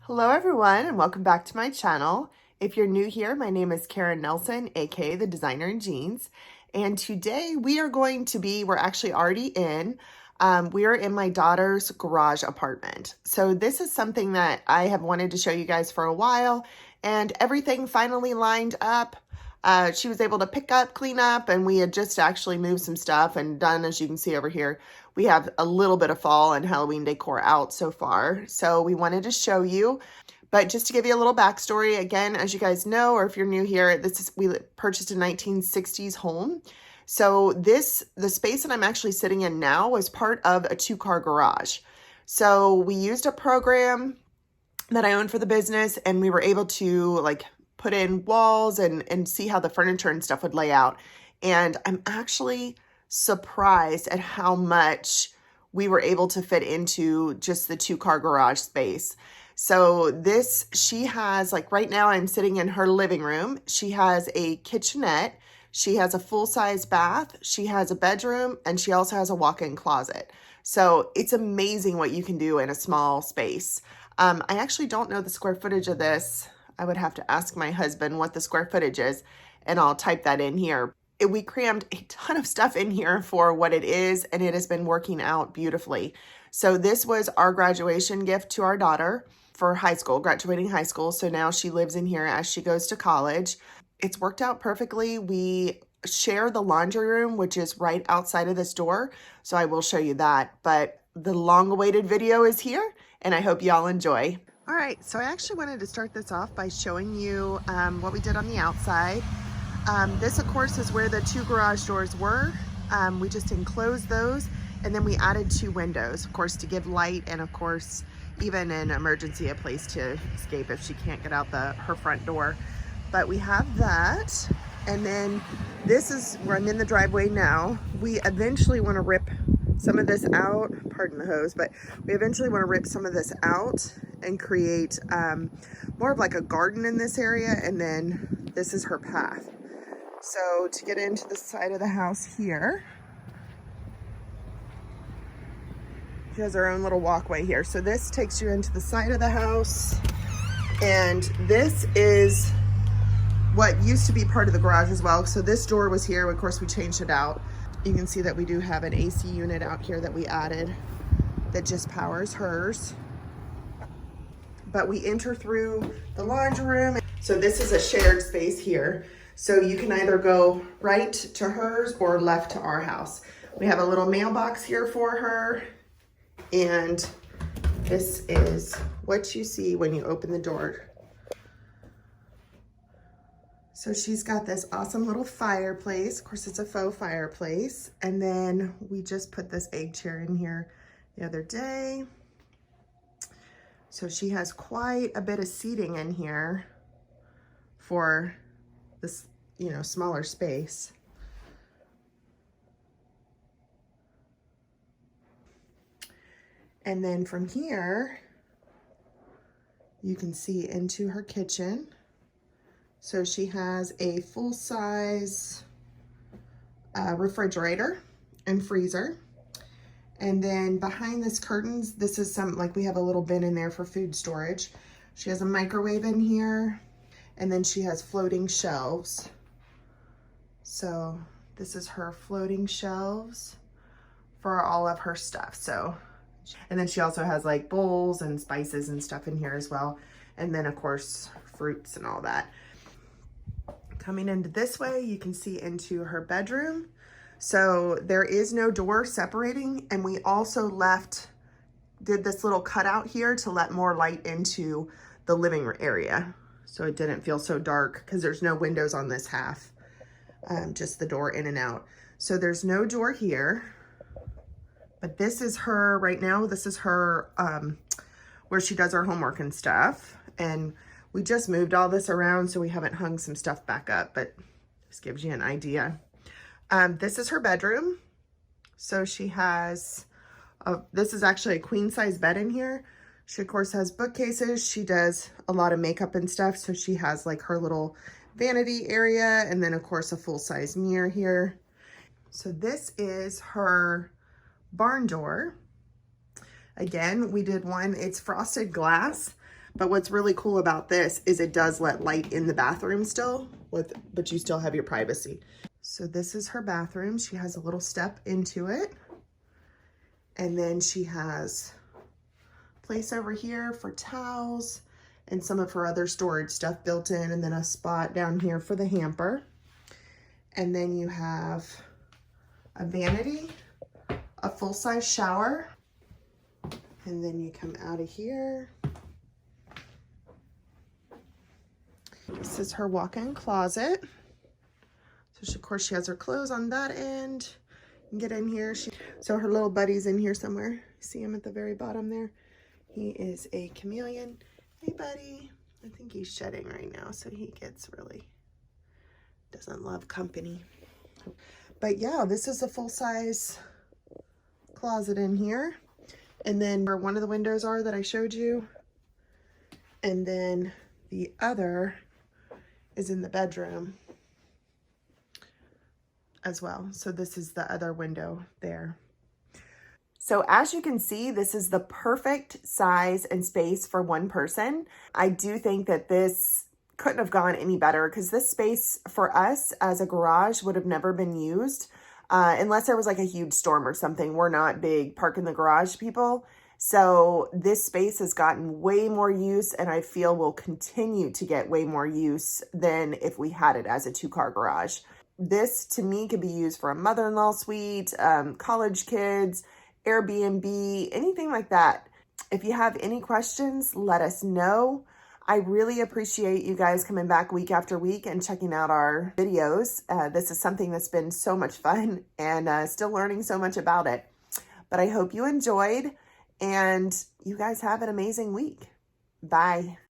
Hello everyone and welcome back to my channel. If you're new here, my name is Karen Nelson, aka the Designer in Jeans. And today we're actually already we are in my daughter's garage apartment. So this is something that I have wanted to show you guys for a while, and everything finally lined up. She was able to pick up, clean up, and we had just actually moved some stuff and done, as you can see over here, we have a little bit of fall and Halloween decor out so far. So we wanted to show you, but just to give you a little backstory, again, as you guys know, or if you're new here, we purchased a 1960s home. So the space that I'm actually sitting in now was part of a 2-car garage. So we used a program that I owned for the business, and we were able to like put in walls and see how the furniture and stuff would lay out. And I'm actually surprised at how much we were able to fit into just the 2-car garage space. So she has, like right now I'm sitting in her living room. She has a kitchenette. She has a full-size bath. She has a bedroom, and she also has a walk-in closet. So it's amazing what you can do in a small space. I actually don't know the square footage of this. I would have to ask my husband what the square footage is, and I'll type that in here. We crammed a ton of stuff in here for what it is, and it has been working out beautifully. So this was our graduation gift to our daughter for graduating high school. So now she lives in here as she goes to college. It's worked out perfectly. We share the laundry room, which is right outside of this door. So I will show you that, but the long-awaited video is here, and I hope y'all enjoy. All right, so I actually wanted to start this off by showing you what we did on the outside. This, of course, is where the 2 garage doors were. We just enclosed those, and then we added 2 windows, of course, to give light, and of course, even in emergency, a place to escape if she can't get out her front door. But we have that, and then this is where I'm in the driveway now. We eventually want to rip some of this out, pardon the hose, but we eventually want to rip some of this out and create more of like a garden in this area, and then this is her path. So to get into the side of the house here, she has her own little walkway here. So this takes you into the side of the house, and this is what used to be part of the garage as well. So this door was here, of course we changed it out. You can see that we do have an AC unit out here that we added that just powers hers. But we enter through the laundry room. So this is a shared space here. So you can either go right to hers or left to our house. We have a little mailbox here for her. And this is what you see when you open the door. So she's got this awesome little fireplace. Of course, it's a faux fireplace. And then we just put this egg chair in here the other day. So she has quite a bit of seating in here for this, smaller space. And then from here, you can see into her kitchen. So she has a full-size refrigerator and freezer. And then behind this curtains, this is we have a little bin in there for food storage. She has a microwave in here, and then she has floating shelves. So this is her floating shelves for all of her stuff. And then she also has like bowls and spices and stuff in here as well. And then of course, fruits and all that. Coming into this way, you can see into her bedroom. So there is no door separating, and we also did this little cutout here to let more light into the living room area. So it didn't feel so dark because there's no windows on this half, just the door in and out. So there's no door here, but this is her right now. This is her, where she does her homework and stuff. And we just moved all this around, so we haven't hung some stuff back up, but this gives you an idea. This is her bedroom. So she has, this is actually a queen size bed in here. She of course has bookcases. She does a lot of makeup and stuff. So she has like her little vanity area, and then of course a full size mirror here. So this is her barn door. Again, we did one, it's frosted glass, But what's really cool about this is it does let light in the bathroom still, but you still have your privacy. So this is her bathroom. She has a little step into it. And then she has a place over here for towels and some of her other storage stuff built in, and then a spot down here for the hamper. And then you have a vanity, a full-size shower, and then you come out of here. This is her walk-in closet. So she, of course, she has her clothes on that end. You can get in here. So her little buddy's in here somewhere. See him at the very bottom there? He is a chameleon. Hey, buddy. I think he's shedding right now, so he gets really, doesn't love company. But yeah, this is a full-size closet in here. And then where one of the windows are that I showed you. And then the other is in the bedroom as well. So this is the other window there. So as you can see, this is the perfect size and space for one person. I do think that this couldn't have gone any better, because this space for us as a garage would have never been used unless there was like a huge storm or something. We're not big park in the garage people. So this space has gotten way more use, and I feel will continue to get way more use than if we had it as a 2-car garage. This to me could be used for a mother-in-law suite, college kids, Airbnb, anything like that. If you have any questions, let us know. I really appreciate you guys coming back week after week and checking out our videos. This is something that's been so much fun, and still learning so much about it. But I hope you enjoyed, and you guys have an amazing week. Bye.